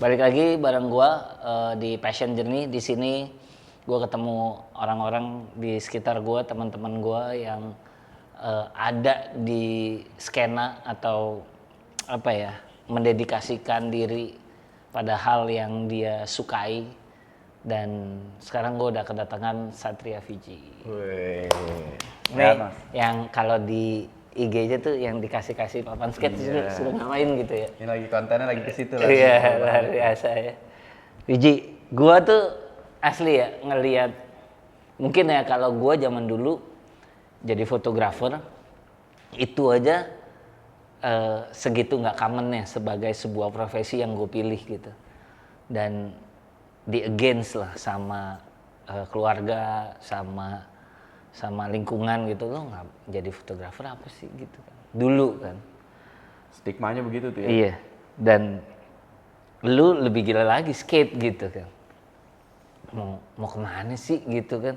Balik lagi bareng gua di Passion Journey. Di sini gua ketemu orang-orang di sekitar gua, teman-teman gua yang ada di skena atau apa ya, mendedikasikan diri pada hal yang dia sukai. Dan sekarang gua udah kedatangan Satria Fiji. Wih. Nih, yang kalau di IG-nya tuh yang dikasih-kasih papan skate sudah ngapain gitu ya. Ini lagi kontennya lagi ke situ lah. Iya, luar biasa ya. Wiji, gua tuh asli ya ngelihat, mungkin ya kalau gua zaman dulu jadi fotografer itu aja segitu nggak commonnya sebagai sebuah profesi yang gue pilih gitu. Dan di against lah sama keluarga, sama lingkungan gitu. Lo nggak jadi fotografer apa sih gitu kan dulu kan. Stigmanya begitu tuh ya. Iya, dan lu lebih gila lagi skate gitu kan. Mau kemana sih gitu kan.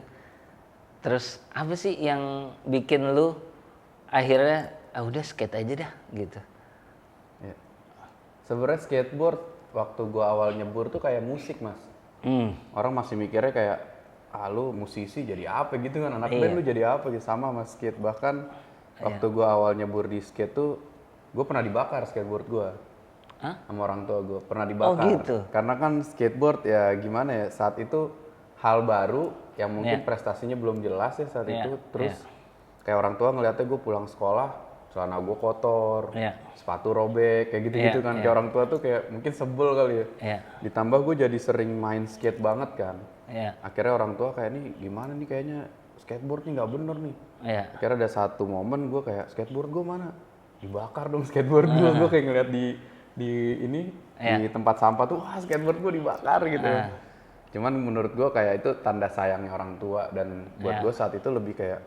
Terus apa sih yang bikin lu akhirnya udah skate aja dah gitu. Ya. Sebenarnya skateboard waktu gua awal nyebur tuh kayak musik, Mas. Orang masih mikirnya kayak lu musisi jadi apa gitu kan, anak band lu jadi apa gitu. Sama Mas skate. Bahkan waktu gua awal nyebur di skate tuh gua pernah dibakar skateboard gua. Sama orang tua gue pernah dibakar. Oh gitu. Karena kan skateboard ya gimana ya, saat itu hal baru yang mungkin prestasinya belum jelas ya saat itu. Terus kayak orang tua ngeliatnya gue pulang sekolah celana gue kotor, sepatu robek kayak gitu-gitu kan. Kayak orang tua tuh kayak mungkin sebel kali ya. Ditambah gue jadi sering main skate banget kan. Akhirnya orang tua kayak nih gimana nih, kayaknya skateboard nih nggak bener nih. Akhirnya ada satu momen gue kayak skateboard gue mana, dibakar dong skateboard gue. Gue kayak ngeliat di tempat sampah tuh, wah skateboard gue dibakar gitu. Cuman menurut gue kayak itu tanda sayangnya orang tua, dan buat gue saat itu lebih kayak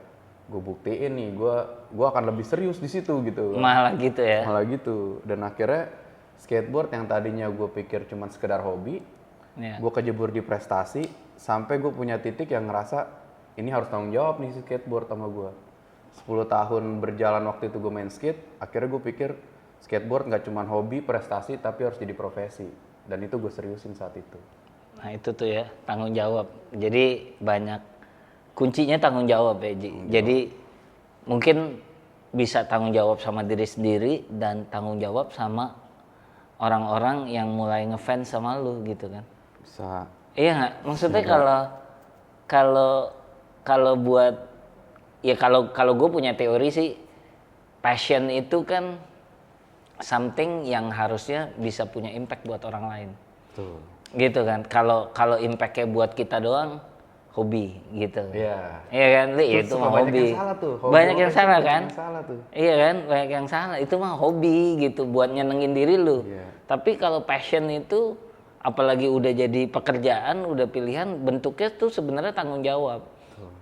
gue buktiin nih, gue akan lebih serius di situ gitu. Malah gitu ya. Malah gitu. Dan akhirnya skateboard yang tadinya gue pikir cuman sekedar hobi, gue kejebur di prestasi sampai gue punya titik yang ngerasa ini harus tanggung jawab nih si skateboard sama gue. 10 tahun berjalan waktu itu gue main skate, akhirnya gue pikir skateboard nggak cuma hobi, prestasi, tapi harus jadi profesi. Dan itu gue seriusin saat itu. Nah itu tuh ya, tanggung jawab. Jadi banyak, kuncinya tanggung jawab ya Ji. Jadi mungkin bisa tanggung jawab sama diri sendiri dan tanggung jawab sama orang-orang yang mulai ngefans sama lu gitu kan. Bisa. Iya nggak? Maksudnya kalau buat, ya kalau gue punya teori sih, passion itu kan something yang harusnya bisa punya impact buat orang lain. Tuh. Gitu kan. Kalau impactnya buat kita doang, hobi gitu. Iya. Iya kan, ya itu mah hobi. Banyak yang salah tuh. Banyak yang salah kan? Yang salah tuh. Iya kan, banyak yang salah. Itu mah hobi gitu, buat nyenengin diri lu. Tapi kalau passion itu, apalagi udah jadi pekerjaan, udah pilihan, bentuknya tuh sebenarnya tanggung jawab.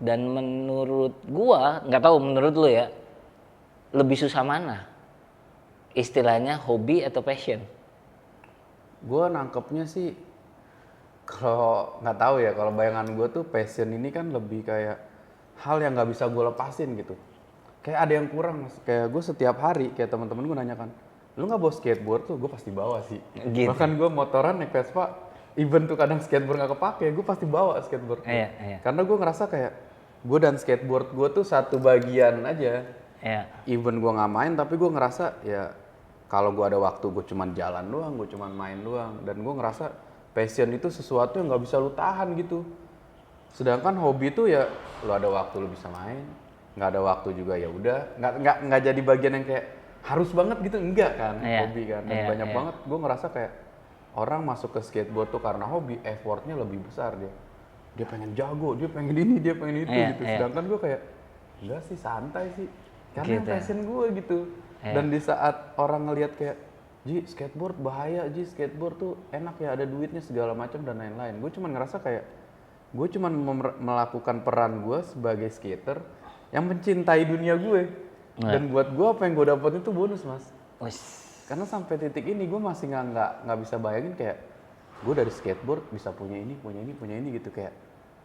Dan menurut gua, nggak tahu menurut lu ya, lebih susah mana? Istilahnya hobi atau passion? Gue nangkepnya sih, kalau nggak tahu ya, kalau bayangan gue tuh passion ini kan lebih kayak hal yang nggak bisa gue lepasin gitu. Kayak ada yang kurang, Mas. Kayak gue setiap hari, kayak teman-teman gue nanyakan, lu nggak bawa skateboard tuh? Gue pasti bawa sih. Gitu. Bahkan gue motoran naik Vespa, even tuh kadang skateboard nggak kepake, gue pasti bawa skateboard. Karena gue ngerasa kayak gue dan skateboard gue tuh satu bagian aja. Even gue nggak main, tapi gue ngerasa ya kalau gue ada waktu, gue cuman jalan doang, gue cuman main doang. Dan gue ngerasa passion itu sesuatu yang nggak bisa lu tahan gitu. Sedangkan hobi itu ya lu ada waktu lu bisa main, nggak ada waktu juga ya udah, nggak jadi bagian yang kayak harus banget gitu, enggak kan. Hobi kan. Dan banyak banget gue ngerasa kayak orang masuk ke skateboard tuh karena hobi, effortnya lebih besar dia pengen jago, dia pengen ini, dia pengen itu gitu. Sedangkan gue kayak enggak sih, santai sih, karena gitu. Passion gue gitu. Dan di saat orang ngelihat kayak, Ji skateboard bahaya, Ji skateboard tuh enak ya, ada duitnya segala macam dan lain-lain. Gue cuman ngerasa kayak gue cuman melakukan peran gue sebagai skater yang mencintai dunia gue. Dan buat gue apa yang gue dapat itu bonus, Mas. Karena sampai titik ini gue masih nggak bisa bayangin kayak gue dari skateboard bisa punya ini gitu, kayak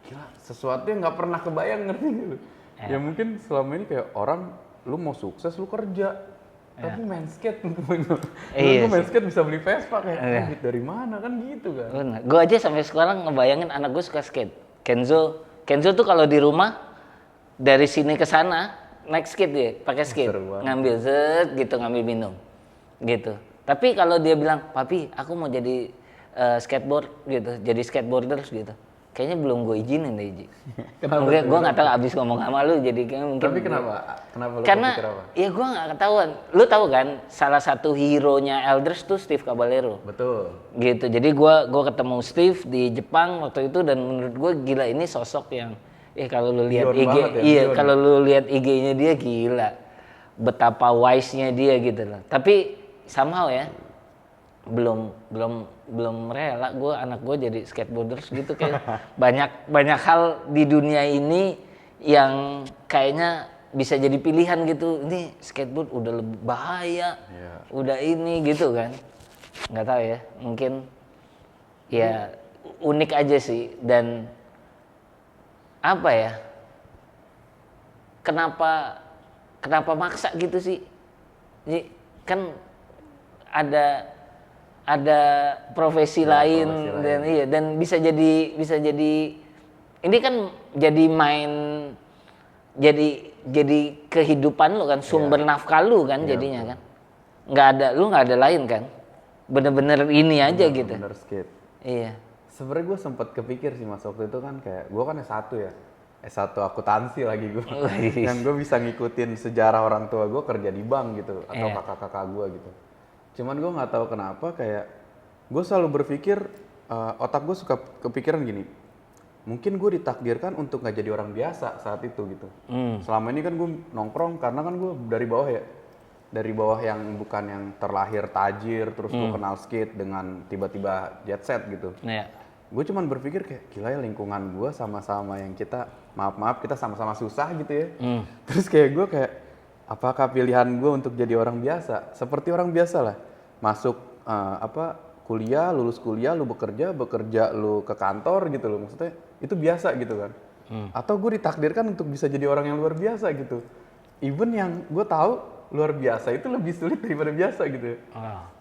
gila, sesuatu yang nggak pernah kebayang, ngerti gitu. Ya mungkin selama ini kayak orang, lu mau sukses lu kerja. Tapi main skate menurut Iya gue main sih. skate bisa beli Vespa kayak Iya. duit dari mana kan gitu kan. Bener. Gue aja sampai sekarang ngebayangin anak gue suka skate. Kenzo tuh kalau di rumah dari sini ke sana naik skate dia, pakai skate, seru banget. ngambil gitu, ngambil minum, gitu. Tapi kalau dia bilang, papi, aku mau jadi skateboard gitu, jadi skateboarder gitu. Kayaknya belum gue izinin deh, Ji. Kenapa Mungkin tuh? gue nggak tahu abis ngomong sama lu, jadi kayak mungkin. Tapi kenapa? Kenapa lu Karena kepikir apa? ya gue nggak ketahuan. Lu tahu kan, salah satu hero-nya Elders tuh Steve Caballero. Betul. Gitu. Jadi gua ketemu Steve di Jepang waktu itu dan menurut gue gila ini sosok yang kalau lu lihat Beyond IG banget ya, iya beyond. kalau lu lihat IG-nya dia gila. Betapa wise-nya dia gitu loh. Tapi somehow ya belum rela gue anak gue jadi skateboarders gitu kayak banyak hal di dunia ini yang kayaknya bisa jadi pilihan gitu. Ini skateboard udah lebih bahaya, udah ini gitu kan. Nggak tahu ya, mungkin ya unik aja sih. Dan apa ya, kenapa maksa gitu sih? Jadi kan ada profesi lain dan iya, dan bisa jadi ini kan jadi jadi kehidupan lo kan, sumber nafkah lu kan jadinya kan. Lu nggak ada lain kan, bener-bener ini aja gitu. Bener skate. Iya. Sebenarnya gue sempet kepikir sih mas waktu itu kan kayak gue kan S1 ya. S1 akuntansi lagi gue. Yang gue bisa ngikutin sejarah orang tua gue kerja di bank gitu atau kakak-kakak gue gitu. Cuman gue nggak tahu kenapa kayak gue selalu berpikir otak gue suka kepikiran gini. Mungkin gue ditakdirkan untuk nggak jadi orang biasa saat itu gitu. Selama ini kan gue nongkrong karena kan gue dari bawah ya. Dari bawah yang bukan yang terlahir tajir terus gue kenal skate dengan tiba-tiba jet set gitu. Iya. Gue cuman berpikir kayak gila ya lingkungan gue sama-sama yang kita maaf kita sama-sama susah gitu ya. Terus kayak gue kayak apakah pilihan gue untuk jadi orang biasa seperti orang biasa lah masuk kuliah lulus kuliah lu bekerja lu ke kantor gitu loh maksudnya itu biasa gitu kan. Atau gue ditakdirkan untuk bisa jadi orang yang luar biasa gitu. Even yang gue tahu luar biasa itu lebih sulit daripada biasa gitu ya.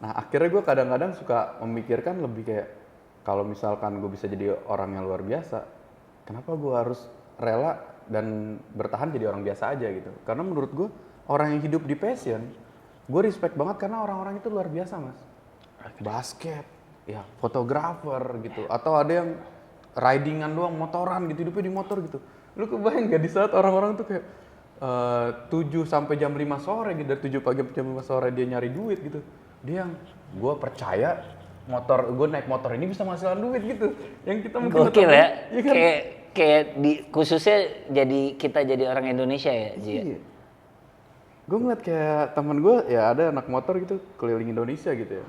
Nah akhirnya gue kadang-kadang suka memikirkan lebih kayak kalau misalkan gue bisa jadi orang yang luar biasa, kenapa gue harus rela dan bertahan jadi orang biasa aja gitu? Karena menurut gue orang yang hidup di passion, gue respect banget karena orang-orang itu luar biasa mas. Basket, ya fotografer gitu, atau ada yang ridingan doang, motoran gitu, hidupnya di motor gitu. Lu kebayang gak di saat orang-orang tuh kayak 7 sampai jam 5 sore gitu, dari 7 pagi sampai jam 5 sore dia nyari duit gitu. Dia yang gue percaya gue naik motor ini bisa menghasilkan duit gitu. Yang kita mungkin Gokil ya. kan? Kayak khususnya kita jadi orang Indonesia ya, Ji. Iya. Gue ngeliat kayak temen gue ya ada anak motor gitu keliling Indonesia gitu ya.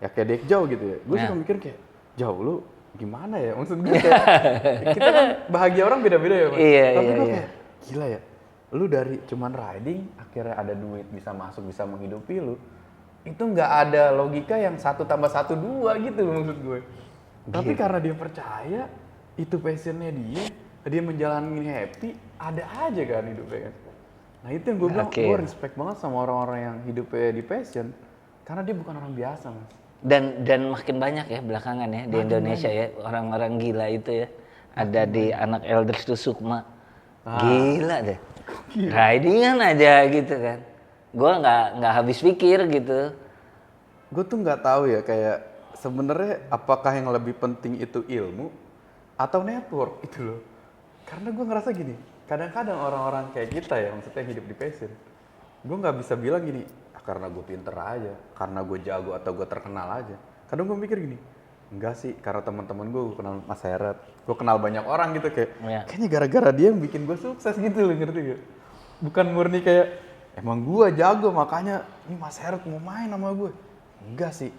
Ya kayak Dekjau gitu ya. Gue suka mikir kayak, jauh lu gimana ya? Maksud gue kayak kita kan bahagia orang beda-beda ya mas. Iya, Tapi gue iya. kayak gila ya. Lu dari cuman riding akhirnya ada duit bisa masuk bisa menghidupi lu. Itu nggak ada logika yang 1 tambah 1 2 gitu loh maksud gue. Tapi karena dia percaya itu passionnya dia menjalani happy, ada aja kan hidupnya kan. Nah itu yang gue bilang, gue respect banget sama orang-orang yang hidupnya di passion karena dia bukan orang biasa mas. Dan makin banyak ya belakangan ya di Indonesia ya orang-orang gila itu ya. Ada di anak Elders tuh Sukma. Gila deh. Ridingan aja gitu kan. Gue nggak habis pikir gitu. Gue tuh nggak tahu ya kayak sebenarnya apakah yang lebih penting itu ilmu atau network itu loh. Karena gue ngerasa gini, kadang-kadang orang-orang kayak kita ya maksudnya hidup di passion, gue nggak bisa bilang gini, karena gue pinter aja, karena gue jago atau gue terkenal aja. Kadang gue mikir gini, enggak sih, karena teman-teman gue kenal Mas Heret, gue kenal banyak orang gitu kayak, kayaknya gara-gara dia yang bikin gue sukses gitu loh, ngerti gak? Bukan murni kayak, emang gue jago makanya ini Mas Heret mau main sama gue. Enggak sih,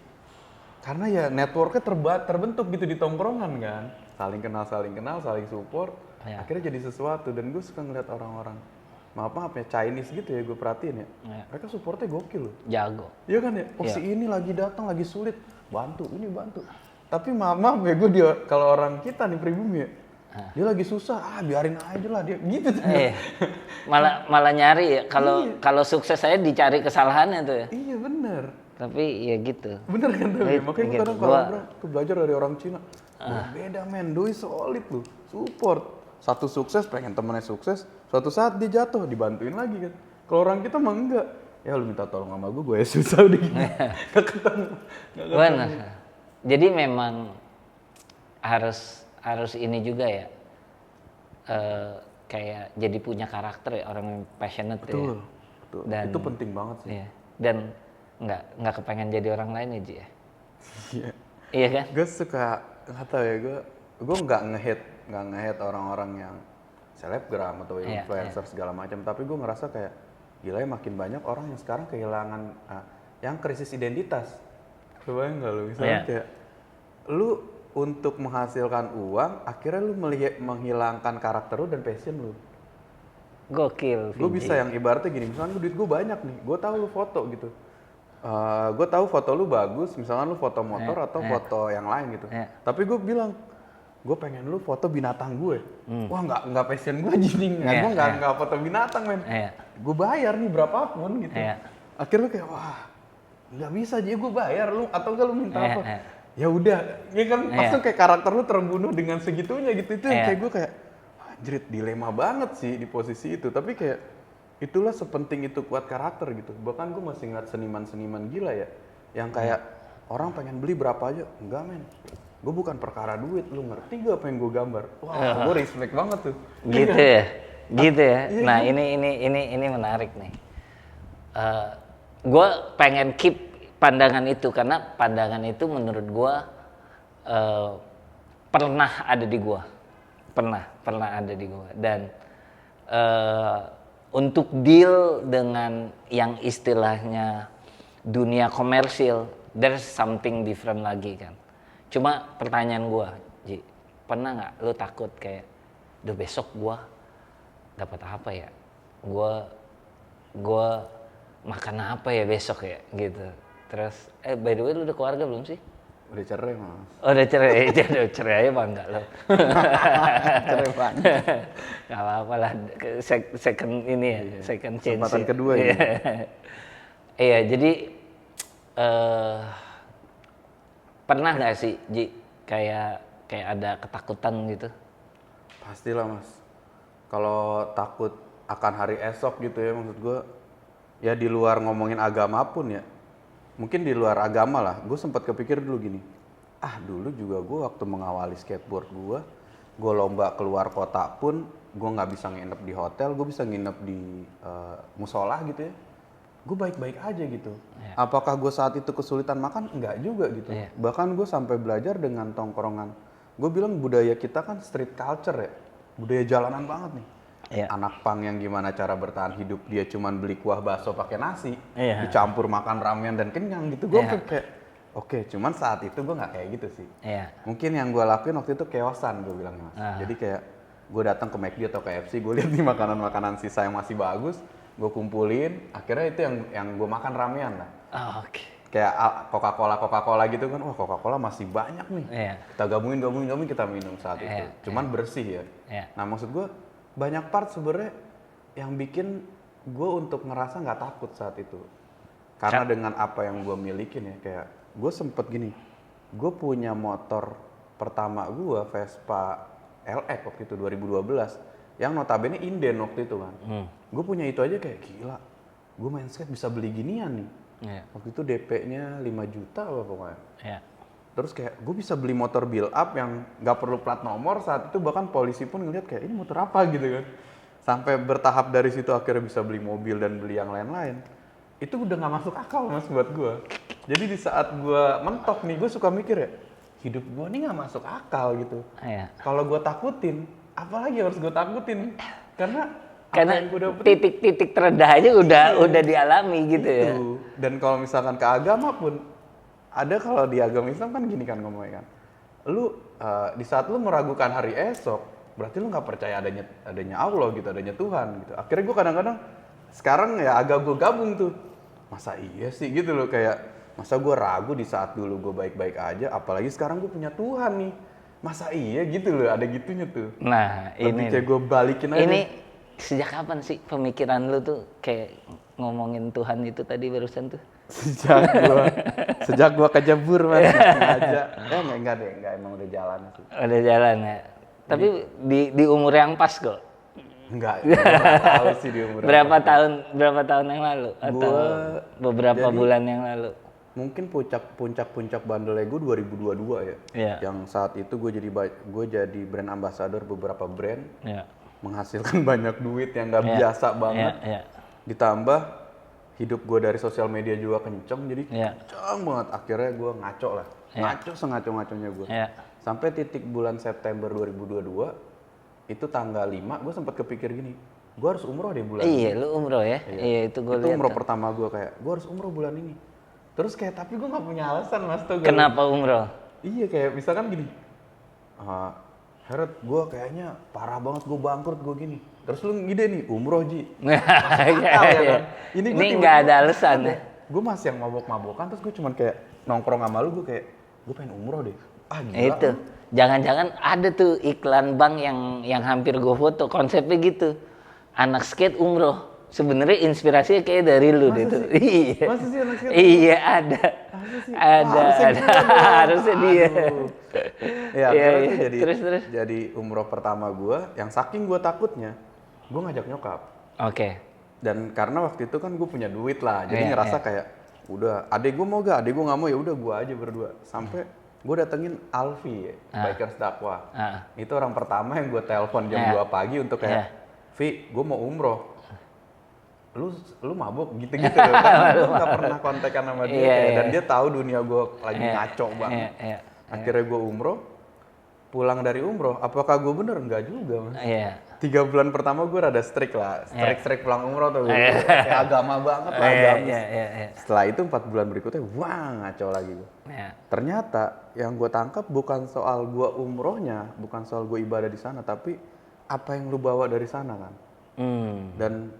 karena ya networknya terbentuk gitu di tongkrongan kan, saling kenal, saling support, akhirnya jadi sesuatu. Dan gue suka ngeliat orang-orang, maaf ya Chinese gitu ya gue perhatiin ya, mereka supportnya gokil loh. Jago. Iya kan ya, si ini lagi datang lagi sulit, bantu. Tapi maaf ya gue kalau orang kita nih pribumi ya, Dia lagi susah, biarin aja lah dia gitu tuh. Iya. Malah nyari ya. Kalau sukses saya dicari kesalahannya tuh ya. Iya bener. Tapi ya gitu. Bener kan tuh. Iya, Makanya gue gitu. kadang kalau ngobrol tuh belajar dari orang Cina. Beda men, doi solid lu, support. Satu sukses pengen temennya sukses, suatu saat dia jatuh dibantuin lagi kan. Kalau orang kita mah enggak. Ya lu minta tolong sama gue ya susah udah gini. Gak ketemu. Benar. Jadi memang harus ini juga ya. Kayak jadi punya karakter ya, orang yang passionate Betul, ya. betul. Dan, itu penting banget sih. Iya. Dan nggak kepengen jadi orang lain ya Ji ya. Iya. Iya kan? Gue suka nggak tahu ya, gue nggak nge-hate orang-orang yang selebgram atau Iya, influencer segala macam, tapi gue ngerasa kayak gila ya makin banyak orang yang sekarang kehilangan yang krisis identitas. Kebayang nggak lu misalnya Iya. kayak lu untuk menghasilkan uang akhirnya lu menghilangkan karakter lu dan passion lu. Gokil. Gue Viji. bisa yang ibaratnya gini, misalnya duit gue banyak nih, gue tahu lu foto gitu. Gue tahu foto lu bagus, misalnya lu foto motor atau foto yang lain gitu. Tapi gue bilang, gue pengen lu foto binatang gue. Wah nggak passion gue jadi gue nggak foto binatang men. Gue bayar nih berapapun gitu. Akhirnya kayak wah nggak bisa jadi gue bayar lu atau enggak lu minta apa? Ya udah, ya kan langsung kayak karakter lu terbunuh dengan segitunya gitu. Itu yang kayak gue kayak anjrit dilema banget sih di posisi itu. Tapi kayak itulah sepenting itu kuat karakter gitu. Bahkan gue masih ngeliat seniman-seniman gila ya, yang kayak orang pengen beli berapa aja, enggak men. Gue bukan perkara duit, lu ngerti gak apa yang gue gambar? Wah, gue respect banget tuh. Gitu ya, gitu ya. Nah ini menarik nih. Gue pengen keep pandangan itu karena pandangan itu menurut gue pernah ada di gue, pernah ada di gue dan untuk deal dengan yang istilahnya dunia komersil, there's something different lagi kan. Cuma pertanyaan gue, Ji, pernah nggak lu takut kayak, duh besok gue dapat apa ya? Gue makan apa ya besok ya gitu. Terus, by the way lu udah keluarga belum sih? Udah cerai mas. Oh udah cerai, udah cerai aja bangga lo. Cerai banget. Gak apa-apa lah, second ini ya, second chance. Kesempatan kedua ya. Iya, jadi pernah nggak sih, Ji, kayak ada ketakutan gitu? Pastilah mas. Kalau takut akan hari esok gitu ya, maksud gue, ya di luar ngomongin agama pun ya, mungkin di luar agama lah, gue sempat kepikir dulu gini, dulu juga gue waktu mengawali skateboard gue lomba keluar kota pun, gue nggak bisa nginep di hotel, gue bisa nginep di musola gitu ya, gue baik-baik aja gitu. Apakah gue saat itu kesulitan makan? Enggak juga gitu. Bahkan gue sampai belajar dengan tongkrongan, gue bilang budaya kita kan street culture ya, budaya jalanan banget nih. Anak pang yang gimana cara bertahan hidup, dia cuman beli kuah bakso pakai nasi, dicampur makan ramen dan kenyang gitu. Gue kayak oke, cuman saat itu gue nggak kayak gitu sih. Mungkin yang gue lakuin waktu itu keosan, gue bilang mas. Jadi kayak gue datang ke McD atau KFC, gue lihat nih makanan-makanan sisa yang masih bagus, gue kumpulin. Akhirnya itu yang gue makan ramean lah. Kayak Coca-Cola gitu kan, wah Coca-Cola masih banyak nih. Kita gabungin kita minum saat itu. Cuman bersih ya. Nah maksud gue banyak part sebenarnya yang bikin gue untuk ngerasa nggak takut saat itu. Karena dengan apa yang gue milikin ya, kayak gue sempet gini, gue punya motor pertama gue Vespa LX waktu itu 2012, yang notabene inden waktu itu kan. Gue punya itu aja kayak gila, gue main skate bisa beli ginian nih. Waktu itu DP-nya 5 juta apa pokoknya. Terus kayak gue bisa beli motor build up yang nggak perlu plat nomor saat itu, bahkan polisi pun ngeliat kayak ini motor apa gitu kan. Sampai bertahap dari situ akhirnya bisa beli mobil dan beli yang lain-lain. Itu udah nggak masuk akal mas buat gue. Jadi di saat gue mentok nih, gue suka mikir ya, hidup gue nih nggak masuk akal gitu. Kalau gue takutin, apalagi harus gue takutin? Karena titik-titik terendah aja udah dialami gitu ya. Dan kalau misalkan ke agama pun, ada kalau di agama Islam kan gini kan ngomongnya kan, lu di saat lu meragukan hari esok, berarti lu nggak percaya adanya Allah gitu, adanya Tuhan gitu. Akhirnya gue kadang-kadang sekarang ya agak gue gabung tuh, masa iya sih gitu loh, kayak masa gue ragu di saat dulu gue baik-baik aja, apalagi sekarang gue punya Tuhan nih. masa iya gitu loh, ada gitunya tuh. Nah, Lebih ini kayak gue balikin aja. ini sejak kapan sih pemikiran lu tuh kayak ngomongin Tuhan itu tadi barusan tuh? Sejak gua kejebur mas, sengaja. Enggak emang udah jalan sih. Udah jalan ya. Tapi di umur yang pas kok. Enggak, gua nggak tahu sih di umur Berapa tahun yang lalu atau beberapa bulan yang lalu? mungkin puncak bandelnya gue 2022 ya. Iya. Yang saat itu gue jadi brand ambassador beberapa brand, Iya. menghasilkan banyak duit yang nggak biasa banget. Iya. Ditambah hidup gue dari sosial media juga kenceng, jadi Iya. kenceng banget. Akhirnya gue ngaco lah, ngaco sengaco-ngaconya gue. Iya. Sampai titik bulan September 2022, itu tanggal 5, gue sempat kepikir gini, gue harus umroh deh bulan ini. Iya, lu umroh ya? Iya, itu gue Itu lihat. umroh pertama gue kayak, gue harus umroh bulan ini. Terus kayak, tapi gue nggak punya alasan mas tuh. Kenapa umroh? Iya kayak misalkan gini, Heret, gue kayaknya parah banget, gue bangkrut, gue gini. Terus lu ngide nih, umroh Ji. Iya. Ini nggak ada alasan ya? Gue masih yang mabok-mabokan, terus gue cuman kayak nongkrong sama lu, gue kayak, gue pengen umroh deh. Ah gila. Itu, jangan-jangan ada tuh iklan bank yang hampir gue foto, konsepnya gitu. Anak skate umroh. Sebenarnya inspirasinya kayak dari lu deh tuh. Iya. Masa sih anak skate? Iya, ada. Ada. Harusnya dia. Ya, Iya, akhirnya tuh terus. jadi umroh pertama gue, yang saking gue takutnya, gue ngajak nyokap. Oke. Dan karena waktu itu kan gue punya duit lah, jadi Iya, ngerasa kayak, udah, adek gue mau gak? Adek gue nggak mau, ya udah gue aja berdua. Sampai gue datengin Alfi, Bikers Dakwah. Itu orang pertama yang gue telepon jam 2 pagi untuk kayak, Vi, gue mau umroh. Lu mabuk gitu-gitu loh, karena gue gak pernah kontekan sama dia, dan dia tahu dunia gue lagi ngaco banget. Akhirnya gue umroh, pulang dari umroh, apakah gue bener? Enggak juga mas. 3 bulan pertama gue rada strict lah, strict pulang umroh tuh, kayak agama banget lah, agamis. Setelah itu 4 bulan berikutnya, wah ngaco lagi gue. Ternyata yang gue tangkap bukan soal gue umrohnya, bukan soal gue ibadah di sana, tapi apa yang lu bawa dari sana kan. Dan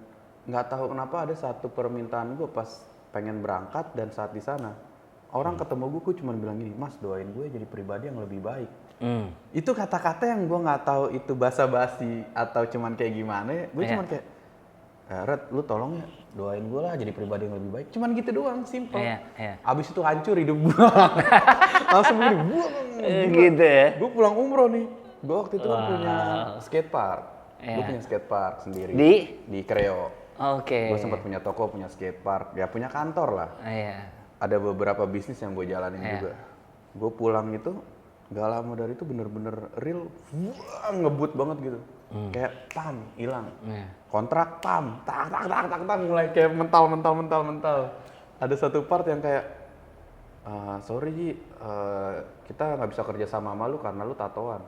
nggak tahu kenapa ada satu permintaan gue pas pengen berangkat, dan saat di sana orang ketemu gue cuma bilang gini, mas doain gue jadi pribadi yang lebih baik. Itu kata-kata yang gue nggak tahu itu basa-basi atau cuman kayak gimana ya. Gue cuman kayak, Red, lu tolong ya doain gue lah jadi pribadi yang lebih baik. Cuman gitu doang, simple. Abis itu hancur hidup gue. Langsung gini, gitu ya. Gue pulang umroh nih. Gue waktu itu kan punya skatepark. Gue punya skatepark sendiri di Kreo. Gue sempat punya toko, punya skatepark, ya punya kantor lah. Ada beberapa bisnis yang gue jalanin juga. Gue pulang itu, gak lama dari itu bener-bener real, ngebut banget gitu. Kayak pam, hilang. Kontrak pam, tak, mulai kayak mental. Ada satu part yang kayak, sorry Ji, kita gak bisa kerja sama lu karena lu tatoan.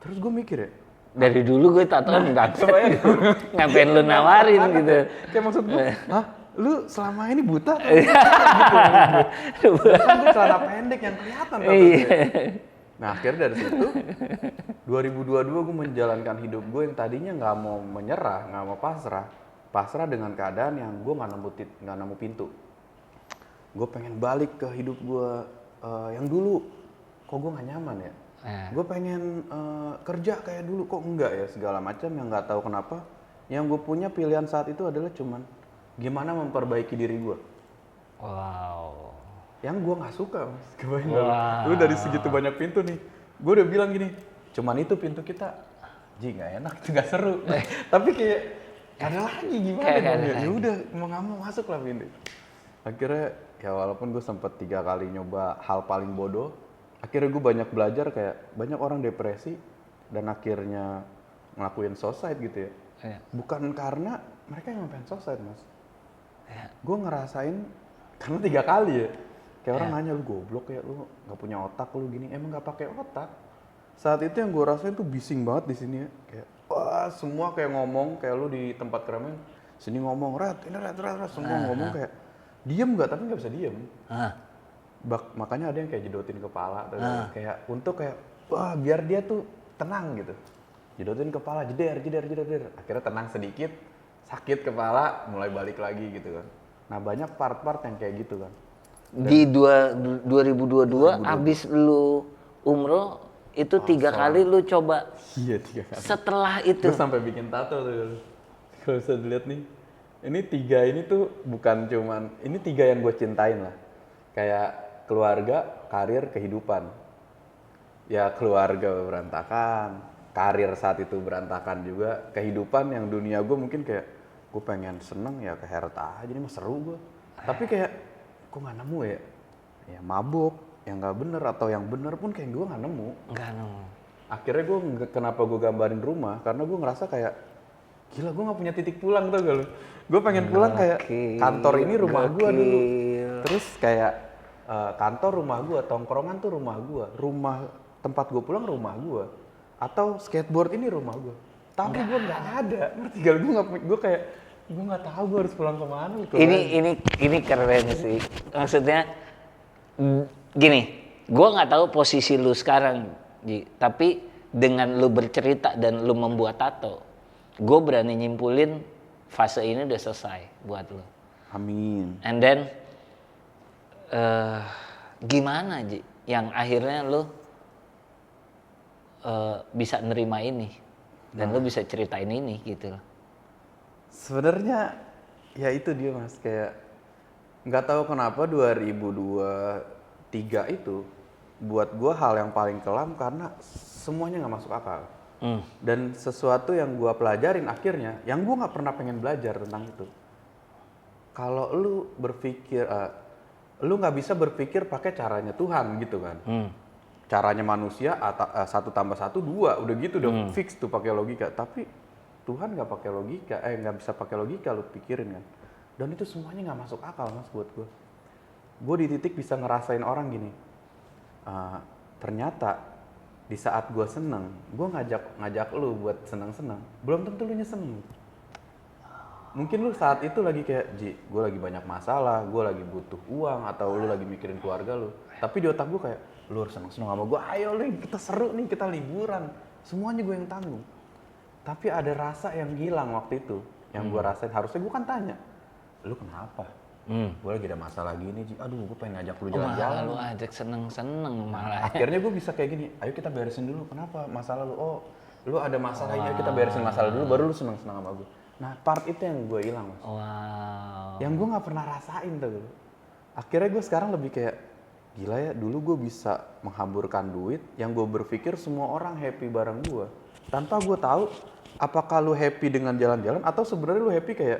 Terus gue mikir ya, dari dulu gue tatoan ngapain lu nawarin gitu. Kayak maksud gue, hah? Lu selama ini buta? Gitu. Kan gue celana pendek yang kelihatan. Nah akhirnya dari situ, 2022 gue menjalankan hidup gue yang tadinya nggak mau menyerah, nggak mau pasrah dengan keadaan yang gue nggak nemu pintu. Gue pengen balik ke hidup gue yang dulu, kok gue nggak nyaman ya. Gue pengen kerja kayak dulu, kok enggak ya, segala macam yang nggak tahu kenapa. Yang gue punya pilihan saat itu adalah cuman gimana memperbaiki diri gue. Wow. Yang gue nggak suka mas, kebayang. Lu dari segitu banyak pintu nih, gue udah bilang gini, cuman itu pintu kita, Ji nggak enak, nggak seru. Tapi kayak ada lagi gimana? Ya udah mau nggak mau masuk lah pintu. Akhirnya ya walaupun gue sempet 3 kali nyoba hal paling bodoh, akhirnya gue banyak belajar kayak banyak orang depresi dan akhirnya ngelakuin suicide gitu ya. Bukan karena mereka yang pengen suicide mas. Gue ngerasain karena 3 kali ya. Kayak orang nanya, lu goblok ya, lu nggak punya otak, lu gini. Emang nggak pakai otak. Saat itu yang gue rasain tuh bising banget di sini ya. Kayak wah semua kayak ngomong kayak lu di tempat keramaian. Sini ngomong rat, semua ngomong kayak diem nggak, tapi nggak bisa diem. Makanya ada yang kayak jedotin kepala, kayak untuk kayak wah biar dia tuh tenang gitu. Jedotin kepala, jeder. Akhirnya tenang sedikit, sakit kepala, mulai balik lagi gitu kan. Nah banyak part-part yang kayak gitu kan. Di 2022 abis lu umroh itu 3 kali lu coba. Iya 3 kali. Setelah itu, Gue sampai bikin tato tuh. Kalau bisa dilihat nih, ini 3 ini tuh bukan cuman, ini 3 yang gue cintain lah. Kayak keluarga, karir, kehidupan. Ya keluarga berantakan, karir saat itu berantakan juga, kehidupan yang dunia gue mungkin kayak gue pengen seneng ya ke Herta aja, ini mah seru gue. Tapi kayak gue nggak nemu ya mabuk, yang nggak bener atau yang bener pun kayak gue nggak nemu. enggak nemu. Akhirnya gue kenapa gue gambarin rumah, karena gue ngerasa kayak gila gue nggak punya titik pulang tuh gak lu. Gue pengen pulang kayak kantor ini rumah gue dulu, terus kayak kantor rumah gue, tongkrongan tuh rumah gue, rumah tempat gue pulang rumah gue, atau skateboard ini rumah gue. Tapi gue nggak ada, ngerti gak? Gue kayak gue nggak tahu gue harus pulang kemana. Ini keren sih. Maksudnya gini, gue nggak tahu posisi lu sekarang, Ji. Tapi dengan lu bercerita dan lu membuat tato, gue berani nyimpulin fase ini udah selesai buat lu. Amin. And then gimana, Ji, yang akhirnya lu bisa nerima ini dan lu bisa ceritain ini gitu loh. Sebenarnya ya itu dia mas, kayak nggak tahu kenapa 2023 itu buat gue hal yang paling kelam karena semuanya nggak masuk akal. Dan sesuatu yang gue pelajarin akhirnya, yang gue nggak pernah pengen belajar tentang itu. Kalau lu berpikir, lu nggak bisa berpikir pakai caranya Tuhan gitu kan. Caranya manusia 1 tambah 1 2, udah gitu udah fix tuh pakai logika. Tapi Tuhan nggak pakai logika, nggak bisa pakai logika lu pikirin kan. Dan itu semuanya nggak masuk akal mas buat gue. Gue di titik bisa ngerasain orang gini. Ternyata di saat gue seneng, gue ngajak lu buat seneng-seneng, belum tentu lu seneng. Mungkin lu saat itu lagi kayak, Ji, gue lagi banyak masalah, gue lagi butuh uang, atau lu lagi mikirin keluarga lu. Tapi di otak gue kayak, lu harus seneng-seneng sama gue, ayo nih kita seru nih, kita liburan. Semuanya gue yang tanggung. Tapi ada rasa yang hilang waktu itu, yang gue rasain. Harusnya gue kan tanya, lu kenapa? Gue lagi ada masalah gini, Ji. Aduh, gue pengen ngajak lu jalan-jalan. Lu ajak seneng-seneng malah. Akhirnya gue bisa kayak gini, ayo kita beresin dulu. Kenapa masalah lu? Oh, lu ada masalah ini, kita beresin masalah dulu, baru lu seneng-seneng sama gue. Nah, part itu yang gue hilang, mas. Wow. Yang gue nggak pernah rasain tuh. Akhirnya gue sekarang lebih kayak, gila ya, dulu gue bisa menghamburkan duit yang gue berpikir semua orang happy bareng gue. Tanpa gue tahu apakah lu happy dengan jalan-jalan atau sebenarnya lu happy kayak,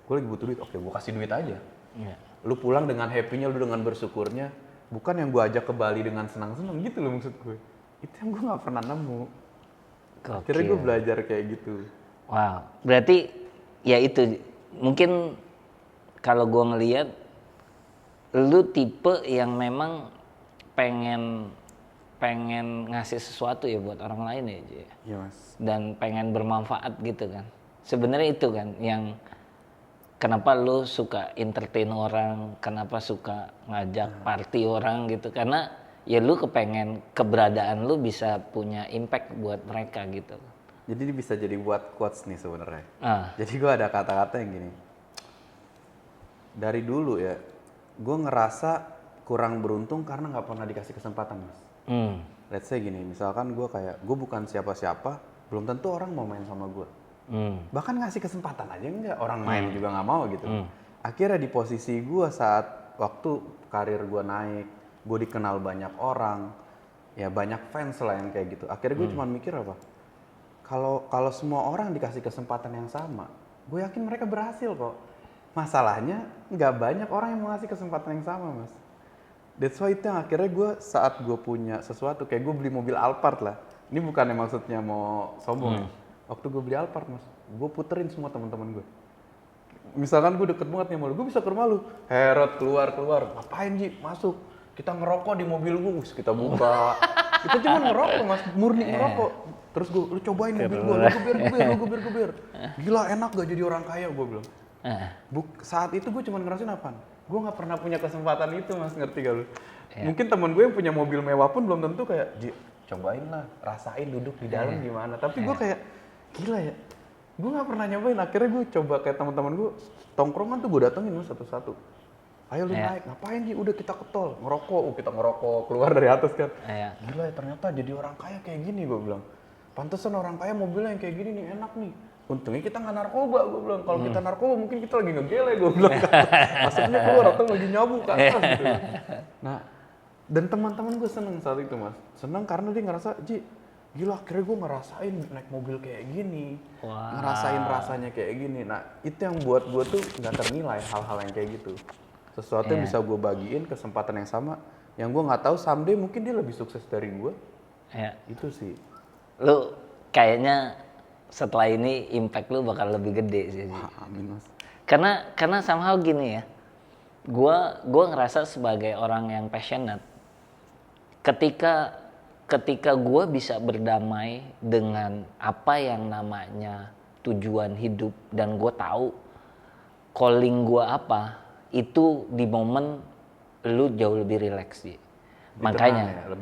gue lagi butuh duit, oke gue kasih duit aja. Yeah. Lu pulang dengan happy-nya, lu dengan bersyukurnya, bukan yang gue ajak ke Bali dengan senang-senang gitu loh maksud gue. Itu yang gue nggak pernah nemu. Akhirnya gue belajar kayak gitu. Wow, berarti ya itu mungkin kalau gue ngelihat lu tipe yang memang pengen ngasih sesuatu ya buat orang lain ya, Ji. Iya mas. Dan pengen bermanfaat gitu kan. Sebenarnya itu kan yang kenapa lu suka entertain orang, kenapa suka ngajak party orang gitu, karena ya lu kepengen keberadaan lu bisa punya impact buat mereka gitu. Jadi ini bisa jadi buat quotes nih sebenarnya. Jadi gue ada kata-kata yang gini. Dari dulu ya, gue ngerasa kurang beruntung karena nggak pernah dikasih kesempatan mas. Let's say gini, misalkan gue bukan siapa-siapa, belum tentu orang mau main sama gue. Bahkan ngasih kesempatan aja enggak, orang main juga nggak mau gitu. Akhirnya di posisi gue saat waktu karir gue naik, gue dikenal banyak orang, ya banyak fans lah yang kayak gitu. Akhirnya gue cuma mikir apa? Kalau semua orang dikasih kesempatan yang sama, gue yakin mereka berhasil kok. Masalahnya nggak banyak orang yang mau ngasih kesempatan yang sama mas. That's why itu yang akhirnya gue saat gue punya sesuatu, kayak gue beli mobil Alphard lah. Ini bukannya maksudnya mau sombong. Waktu gue beli Alphard mas, gue puterin semua teman-teman gue. Misalkan gue deket banget nih sama lu, gue bisa ke rumah lu. Herot keluar, ngapain Ji? Masuk. Kita ngerokok di mobil gue, kita buka. Kita cuma ngerokok mas, murni ngerokok. Terus gue, lu cobain mobil gue, lu guber. Gila enak gak jadi orang kaya, gue bilang. Saat itu gue cuma ngerasain apaan? Gue gak pernah punya kesempatan itu mas, ngerti gak lu? Mungkin temen gue yang punya mobil mewah pun belum tentu kayak, Ji, cobain lah, rasain duduk di dalam gimana. Tapi gue kayak, gila ya, gue gak pernah nyobain. Akhirnya gue coba kayak teman-teman gue, tongkrongan tuh gue datengin mas satu-satu. Ayo lu naik, ngapain Ji? Udah kita ke tol, ngerokok. Kita ngerokok, keluar dari atas kan. Gila ya ternyata jadi orang kaya kayak gini gue bilang. Pantesan orang kaya mobilnya yang kayak gini nih, enak nih. Untungnya kita nggak narkoba, gue bilang. Kalau kita narkoba mungkin kita lagi ngegele, gue bilang. Masuknya keluar atau lagi nyabu ke atas gitu. Nah, dan teman-teman gue seneng saat itu mas. Seneng karena dia ngerasa, Ji, gila akhirnya gue ngerasain naik mobil kayak gini. Ngerasain rasanya kayak gini. Nah, itu yang buat gue tuh nggak ternilai hal-hal yang kayak gitu. Sesuatu yang bisa gue bagiin, kesempatan yang sama. Yang gue nggak tahu someday mungkin dia lebih sukses dari gue. Itu sih. Lu kayaknya setelah ini impact lu bakal lebih gede sih. Amin mas. Karena somehow gini ya. Gua ngerasa sebagai orang yang passionate. Ketika gue bisa berdamai dengan apa yang namanya tujuan hidup dan gue tahu calling gue apa, itu di momen lu jauh lebih rileks sih. Makanya,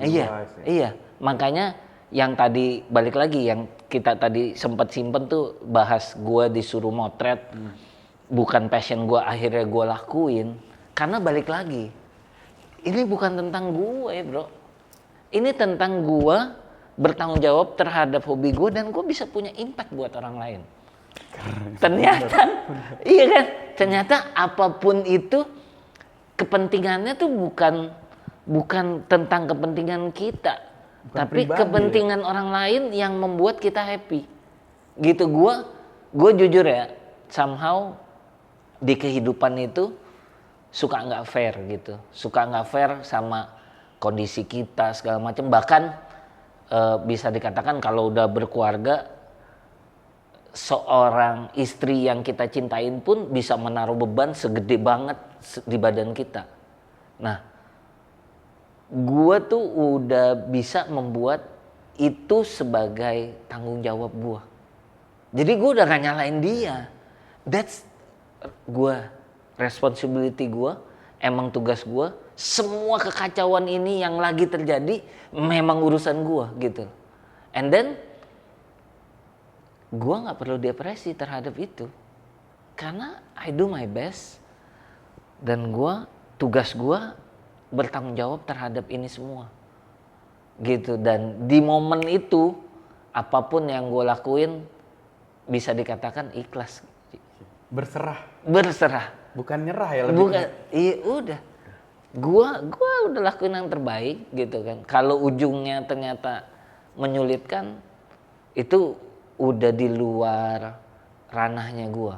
iya, makanya yang tadi balik lagi yang kita tadi sempat simpen tuh bahas gue disuruh motret, bukan passion gue akhirnya gue lakuin, karena balik lagi, ini bukan tentang gue bro. Ini tentang gue bertanggung jawab terhadap hobi gue dan gue bisa punya impact buat orang lain. Ternyata, iya kan? Ternyata apapun itu kepentingannya tuh bukan tentang kepentingan kita, tapi pribadi, kepentingan orang lain yang membuat kita happy. Gitu gue jujur ya, somehow di kehidupan itu suka nggak fair gitu, suka nggak fair sama kondisi kita segala macam, bahkan bisa dikatakan kalau udah berkeluarga, seorang istri yang kita cintain pun bisa menaruh beban segede banget di badan kita. Nah, gue tuh udah bisa membuat itu sebagai tanggung jawab gue. Jadi gue udah gak nyalain dia. That's gue, responsibility gue, emang tugas gue. Semua kekacauan ini yang lagi terjadi memang urusan gue gitu. And then gue nggak perlu depresi terhadap itu, karena I do my best dan tugas gue bertanggung jawab terhadap ini semua gitu. Dan di momen itu apapun yang gue lakuin bisa dikatakan ikhlas. Berserah. Bukan nyerah ya lebih. Bukan, iya udah. Gua udah lakuin yang terbaik gitu kan. Kalau ujungnya ternyata menyulitkan, itu udah di luar ranahnya gua.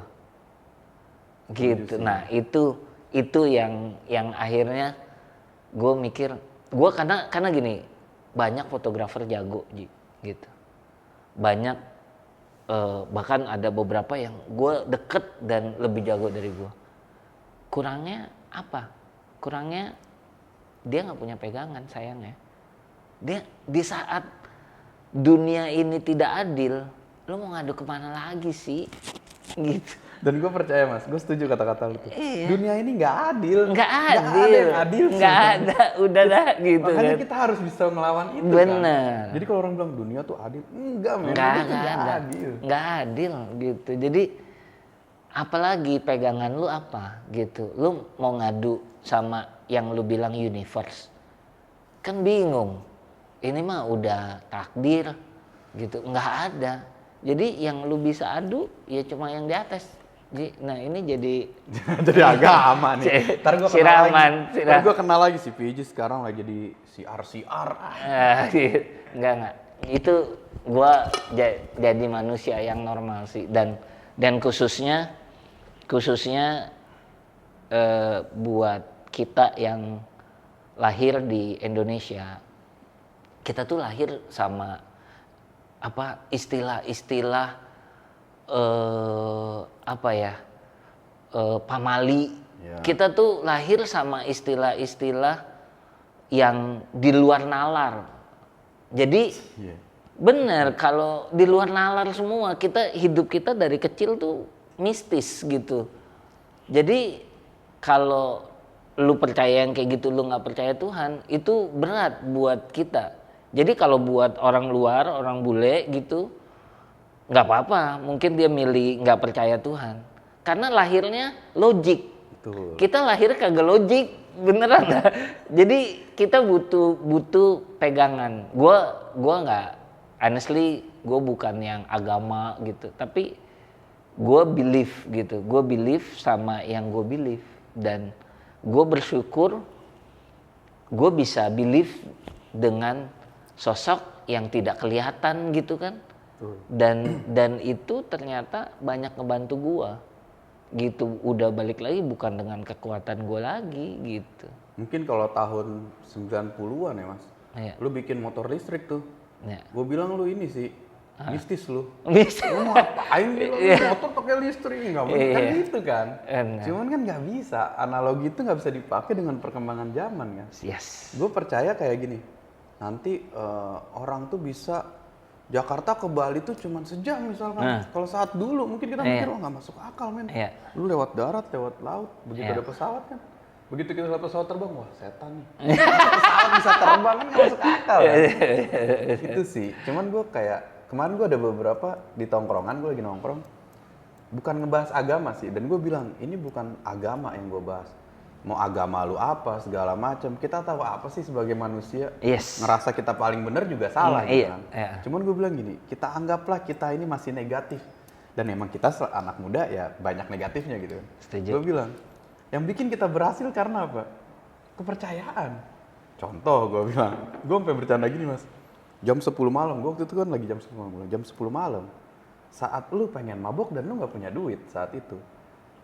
Gitu. Nah, itu yang akhirnya gua mikir, karena gini, banyak fotografer jago gitu. Banyak bahkan ada beberapa yang gua deket dan lebih jago dari gua. Kurangnya apa? Kurangnya dia nggak punya pegangan, sayangnya. Dia di saat dunia ini tidak adil, lo mau ngadu kemana lagi sih? Gitu. Dan gue percaya mas, gue setuju kata-kata lu tuh. Iya. Dunia ini nggak adil. Nggak ada yang adil. Nggak ada, udah dah gitu. Makanya kan. kita harus bisa ngelawan itu. Bener. Kan. Jadi kalau orang bilang dunia tuh adil, enggak men. Nggak adil. Nggak adil gitu. Jadi apalagi pegangan lu apa gitu. Lu mau ngadu sama yang lu bilang universe, kan bingung. Ini mah udah takdir gitu, nggak ada. Jadi yang lu bisa adu ya cuma yang di atas. Nah ini jadi jadi agama nih. Ntar gue kenal lagi si PJ sekarang lagi jadi CR. Enggak. Itu gue jadi manusia yang normal sih, dan khususnya buat kita yang lahir di Indonesia, kita tuh lahir sama istilah-istilah pamali. Yeah. Kita tuh lahir sama istilah-istilah yang di luar nalar. Jadi bener, kalau di luar nalar semua, hidup kita dari kecil tuh mistis gitu. Jadi kalau lu percaya yang kayak gitu, lu nggak percaya Tuhan, itu berat buat kita. Jadi kalau buat orang luar, orang bule gitu, nggak apa-apa. Mungkin dia milih nggak percaya Tuhan, karena lahirnya logik. Betul. Kita lahir kagak logik, beneran dah. Jadi kita butuh pegangan. Gua nggak, honestly, gue bukan yang agama gitu, tapi gue believe gitu. Gue believe sama yang gue believe, dan gue bersyukur gue bisa believe dengan sosok yang tidak kelihatan gitu kan. Dan itu ternyata banyak ngebantu gue gitu. Udah balik lagi bukan dengan kekuatan gue lagi gitu. Mungkin kalau tahun 90-an ya Mas, Iya. lu bikin motor listrik tuh. Ya. Gue bilang lu ini sih, mistis lu. Bisa. Lu mau ngapain bilang motor pakai listrik? Nggak mungkin kan gitu kan. Enak. Cuman kan nggak bisa, analogi itu nggak bisa dipakai dengan perkembangan zaman kan. Yes. Gue percaya kayak gini, nanti orang tuh bisa Jakarta ke Bali tuh cuman sejam misalkan. Kalau saat dulu mungkin kita mikir, oh nggak masuk akal men. Iya. Lu lewat darat, lewat laut, begitu ada pesawat kan. Begitu kita lihat pesawat terbang, wah setan nih. Pesawat bisa terbang kan nggak masuk akal kan. Itu sih. Cuman gue kayak, kemarin gue ada beberapa di tongkrongan, gue lagi nongkrong. Bukan ngebahas agama sih. Dan gue bilang, ini bukan agama yang gue bahas. Mau agama lu apa, segala macam. Kita tahu apa sih sebagai manusia. Yes. Ngerasa kita paling benar juga salah gitu Iya, kan. iya. Cuman gue bilang gini, kita anggaplah kita ini masih negatif. Dan emang kita anak muda ya banyak negatifnya gitu kan. Setuju. Gue bilang, yang bikin kita berhasil karena apa? Kepercayaan. Contoh gue bilang, gue sampai bercanda gini Mas. Jam 10 malam, gue waktu itu kan lagi jam 10 malam. Jam 10 malam, saat lu pengen mabok dan lu gak punya duit saat itu.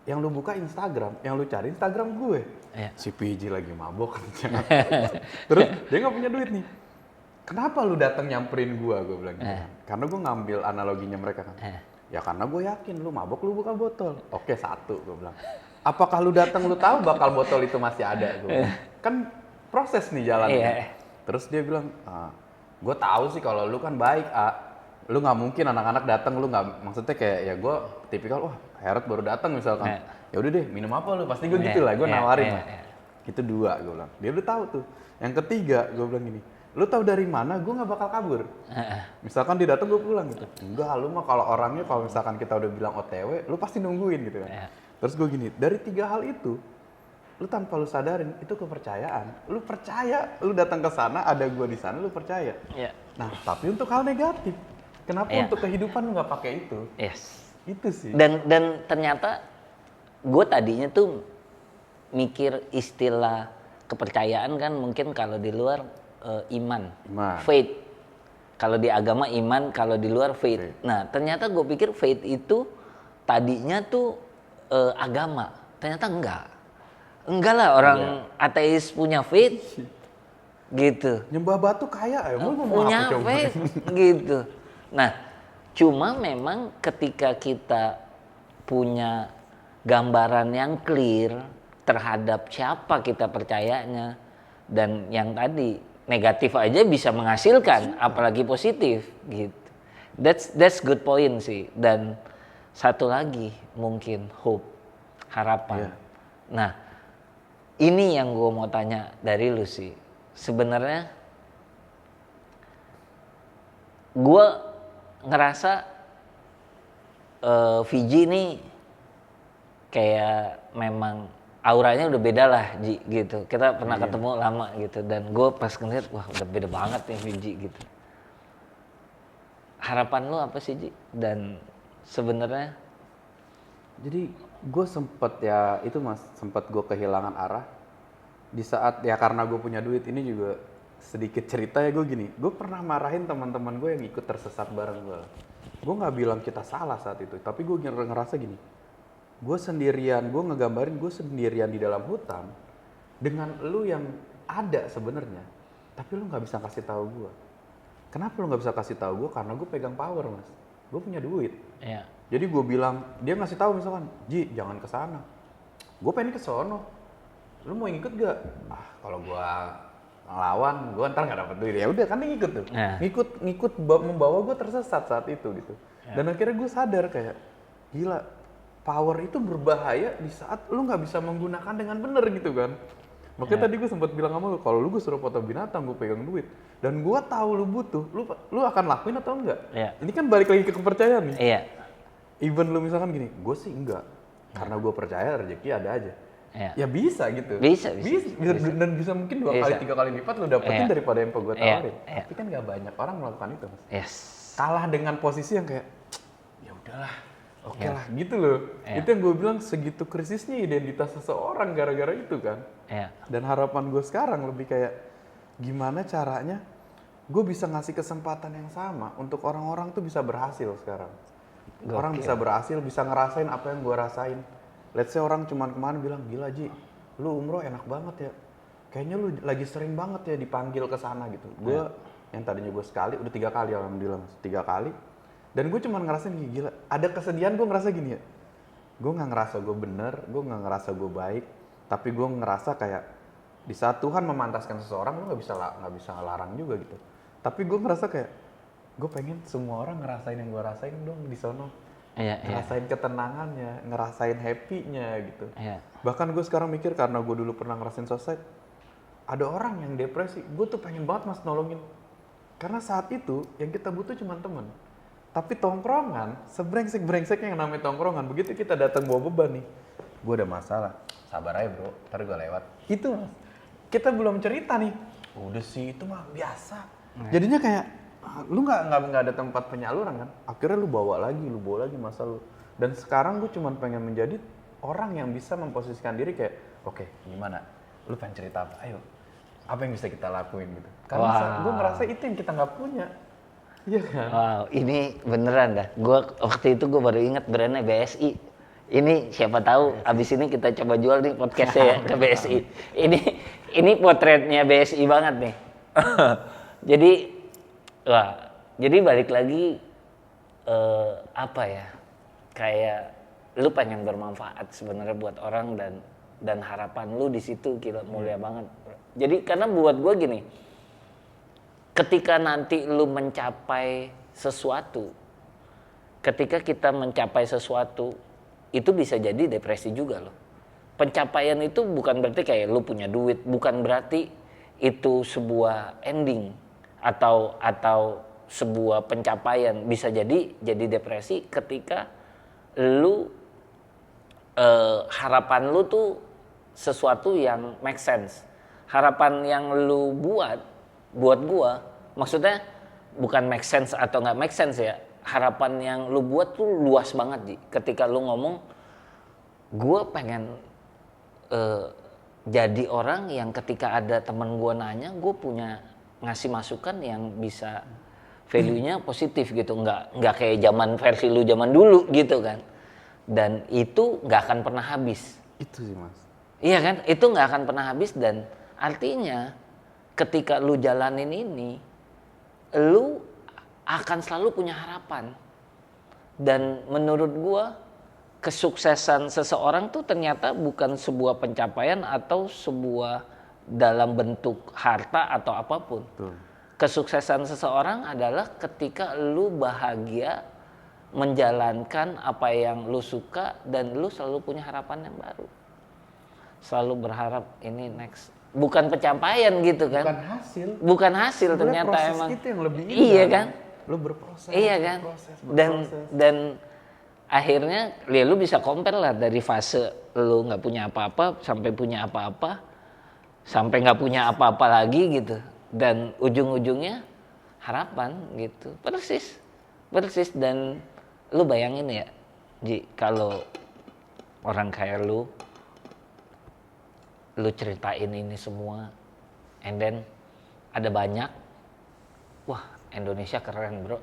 Yang lu buka Instagram, yang lu cari Instagram gue. Iya. Si PJ lagi mabok. Terus dia gak punya duit nih. Kenapa lu datang nyamperin gue bilang gitu. Karena gue ngambil analoginya mereka kan. Ya karena gue yakin lu mabok lu buka botol. Oke, satu gue bilang. Apakah lu datang lu tahu bakal botol itu masih ada gue bilang. Kan proses nih jalannya. Terus dia bilang, gue tahu sih kalau lu kan baik, lu nggak mungkin anak-anak datang lu nggak, maksudnya kayak ya gue tipikal, wah Herod baru datang misalkan, ya udah deh minum apa lu, pasti gue gitu lah, gue nawarin lah. Itu dua gue bilang, dia udah tahu tuh. Yang ketiga gue bilang gini, lu tahu dari mana gue nggak bakal kabur. Misalkan dia datang gue pulang gitu, enggak lu mah kalau orangnya kalau misalkan kita udah bilang OTW, lu pasti nungguin gitu kan. Terus gue gini, dari tiga hal itu, lu tanpa lu sadarin itu kepercayaan. Lu percaya, lu datang ke sana, ada gue di sana, lu percaya. Nah, tapi untuk hal negatif, kenapa untuk kehidupan lu nggak pakai itu? Yes. Itu sih. Dan ternyata gue tadinya tuh mikir istilah kepercayaan kan mungkin kalau di luar iman, faith. Kalau di agama iman, kalau di luar faith. Nah, ternyata gue pikir faith itu tadinya tuh agama. Ternyata enggak. Enggak lah orang ateis punya faith gitu. Nyembah batu kaya ya, Punya faith gitu. Nah, cuma memang ketika kita punya gambaran yang clear terhadap siapa kita percayanya, dan yang tadi negatif aja bisa menghasilkan, apalagi positif gitu. That's good point sih. Dan satu lagi mungkin hope, harapan. Nah, ini yang gue mau tanya dari lu sih. Sebenarnya gue ngerasa Fiji ini kayak memang auranya udah beda lah Ji gitu. Kita pernah ketemu lama gitu, dan gue pas ngeliat wah udah beda banget nih Fiji gitu. Harapan lu apa sih Ji? Dan sebenarnya jadi gue sempet ya itu Mas, sempet gue kehilangan arah di saat ya karena gue punya duit. Ini juga sedikit cerita ya, gue gini, gue pernah marahin teman-teman gue yang ikut tersesat bareng gue. Gue nggak bilang kita salah saat itu, tapi gue ngerasa gini, gue sendirian, gue ngegambarin gue sendirian di dalam hutan dengan lu yang ada sebenarnya, tapi lu nggak bisa kasih tahu gue. Kenapa lu nggak bisa kasih tahu gue? Karena gue pegang power Mas, gue punya duit. Jadi gue bilang, dia ngasih tahu misalkan, Ji jangan ke sana, gue pengen ke sono, lu mau ikut gak? Kalau gue ngelawan, gue ntar nggak dapet duit. Ya udah kan dia ngikut tuh, ngikut membawa gue tersesat saat itu gitu. Dan akhirnya gue sadar kayak, gila, power itu berbahaya di saat lu nggak bisa menggunakan dengan benar gitu kan. Makanya tadi gue sempat bilang sama lu, kalau lu gue suruh foto binatang, gue pegang duit, dan gue tahu lu butuh, lu akan lakuin atau enggak? Ini kan balik lagi ke kepercayaan nih. Even lu misalkan gini, gue sih enggak, karena gue percaya rezeki ada aja. Iya. Ya bisa gitu. Bisa. Dan bisa mungkin 2 kali, 3 kali lipat lu dapetin Iya. daripada yang gue Iya, tawarin. iya. Tapi kan gak banyak orang melakukan itu, Mas. Yes. Kalah dengan posisi yang kayak, ya udahlah, oke Iya. lah, gitu loh. Iya. Itu yang gue bilang segitu krisisnya identitas seseorang gara-gara itu kan. Iya. Dan harapan gue sekarang lebih kayak, gimana caranya gue bisa ngasih kesempatan yang sama untuk orang-orang tuh bisa berhasil sekarang. Orang bisa berhasil, bisa ngerasain apa yang gue rasain. Let's say orang cuman kemarin bilang, gila Ji, lu umroh enak banget ya. Kayaknya lu lagi sering banget ya dipanggil ke sana gitu. Gue yang tadinya gue sekali, udah 3 kali alhamdulillah, 3 kali. Dan gue cuman ngerasain gila. Ada kesedihan gue ngerasa gini ya. Gue nggak ngerasa gue bener, gue nggak ngerasa gue baik, tapi gue ngerasa kayak di saat Tuhan memantaskan seseorang, lu nggak bisa larang juga gitu. Tapi gue ngerasa kayak gue pengen semua orang ngerasain yang gue rasain dong di sono. Iya. Ngerasain ketenangannya, ngerasain happy-nya gitu. Iya. Bahkan gue sekarang mikir karena gue dulu pernah ngerasain suicide, ada orang yang depresi, gue tuh pengen banget Mas nolongin. Karena saat itu yang kita butuh cuma teman. Tapi tongkrongan, sebrengsek-brengseknya yang namanya tongkrongan, begitu kita datang bawa beban nih, gue ada masalah, sabar aja bro, ntar gue lewat. Itu Mas, kita belum cerita nih, udah sih itu mah biasa. Jadinya kayak, lu nggak ada tempat penyaluran kan, akhirnya lu bawa lagi masa lu. Dan sekarang gue cuma pengen menjadi orang yang bisa memposisikan diri kayak, oke, gimana, lu pengen cerita apa, ayo, apa yang bisa kita lakuin gitu. Karena gue ngerasa itu yang kita nggak punya. Iya kan? Wow, ini beneran dah. Gua waktu itu gue baru ingat brandnya BSI. Ini siapa tahu abis ini kita coba jual nih podcastnya ya ke BSI. Ini potretnya BSI banget nih. Jadi balik lagi apa ya? Kayak lu pengen bermanfaat sebenarnya buat orang dan harapan lu di situ gila mulia banget. Jadi karena buat gue gini. Ketika nanti lu mencapai sesuatu, ketika kita mencapai sesuatu, itu bisa jadi depresi juga loh. Pencapaian itu bukan berarti kayak lu punya duit, bukan berarti itu sebuah ending atau sebuah pencapaian. Bisa jadi depresi ketika lu harapan lu tuh sesuatu yang make sense. Harapan yang lu buat gua, maksudnya bukan make sense atau nggak make sense ya. Harapan yang lu buat tuh luas banget Ji. Ketika lu ngomong, gua pengen jadi orang yang ketika ada teman gua nanya, gua punya ngasih masukan yang bisa value-nya positif gitu. Nggak kayak versi lu zaman dulu gitu kan. Dan itu nggak akan pernah habis. Itu sih Mas. Iya kan? Itu nggak akan pernah habis dan artinya ketika lu jalanin ini, lu akan selalu punya harapan. Dan menurut gua, kesuksesan seseorang tuh ternyata bukan sebuah pencapaian atau sebuah dalam bentuk harta atau apapun. Betul. Kesuksesan seseorang adalah ketika lu bahagia menjalankan apa yang lu suka dan lu selalu punya harapan yang baru. Selalu berharap ini next. Bukan pencapaian gitu kan. Bukan hasil sebenarnya ternyata proses emang. Itu yang lebih indah. Iya kan? Lu berproses. Iya kan? Dan akhirnya ya lu bisa compare lah dari fase lu nggak punya apa-apa sampai punya apa-apa sampai nggak punya apa-apa lagi gitu. Dan ujung-ujungnya harapan gitu. Persis dan lu bayangin ya Ji, kalau orang kayak lu ceritain ini semua and then ada banyak, wah Indonesia keren bro.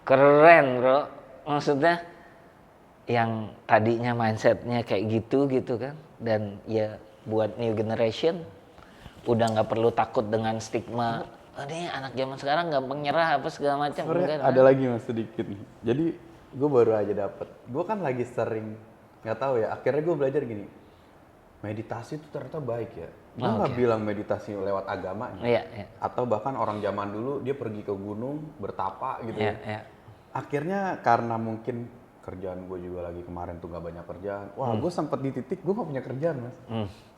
Keren bro, maksudnya yang tadinya mindsetnya kayak gitu kan, dan ya buat new generation udah nggak perlu takut dengan stigma ini anak zaman sekarang gampang nyerah apa segala macam. Ada lagi Mas sedikit nih, jadi gue baru aja dapet, gue kan lagi sering nggak tahu ya, akhirnya gue belajar gini, meditasi itu ternyata baik ya. Gue nggak bilang meditasi lewat agamanya. Iya. Atau bahkan orang zaman dulu dia pergi ke gunung bertapa gitu. Iya. Akhirnya karena mungkin kerjaan gue juga lagi kemarin tuh nggak banyak kerjaan. Wah gue sempet di titik gue nggak punya kerjaan Mas.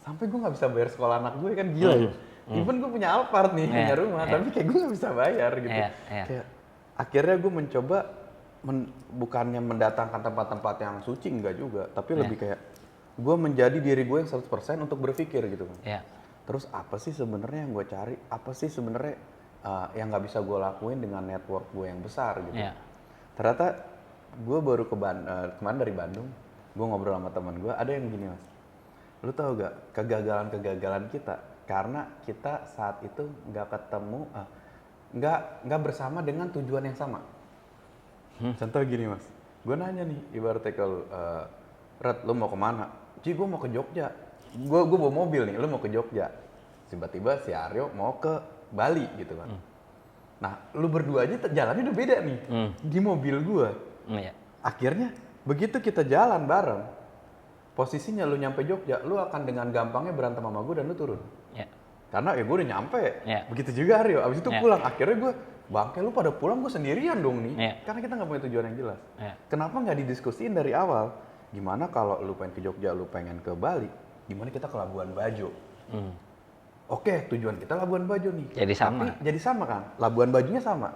Sampai gue nggak bisa bayar sekolah anak gue kan gila ya. Even gue punya Alphard nih, punya rumah, tapi kayak gue nggak bisa bayar gitu. Kayak, akhirnya gue mencoba bukannya mendatangkan tempat-tempat yang suci enggak juga, tapi lebih kayak gue menjadi diri gue yang 100% untuk berpikir gitu kan. Ya. Terus apa sih sebenarnya yang gue cari? Apa sih sebenarnya yang nggak bisa gue lakuin dengan network gue yang besar gitu? Ya. Ternyata gue baru kemarin dari Bandung, gue ngobrol sama teman gue, ada yang gini mas, lu tau gak kegagalan kita karena kita saat itu nggak ketemu, nggak bersama dengan tujuan yang sama. Contoh gini mas, gue nanya nih, ibaratnya kalau Red, lu mau kemana? Ji, gue mau ke Jogja. Gue bawa mobil nih, lu mau ke Jogja. Tiba-tiba si Aryo mau ke Bali gitu kan. Nah, lu berdua aja jalannya udah beda nih. Di mobil gue. Ya. Akhirnya, begitu kita jalan bareng, posisinya lu nyampe Jogja, lu akan dengan gampangnya berantem sama gue dan lu turun. Ya. Karena ya gue udah nyampe. Ya. Begitu juga Aryo, abis itu Ya. pulang. Akhirnya gue, bangke lu pada pulang, gue sendirian dong nih. Ya. Karena kita nggak punya tujuan yang jelas. Ya. Kenapa nggak didiskusiin dari awal? Gimana kalau lu pengen ke Jogja, lu pengen ke Bali, gimana kita ke Labuan Bajo? Oke, tujuan kita Labuan Bajo nih. Jadi sama. Tapi jadi sama kan? Labuan Bajonya sama.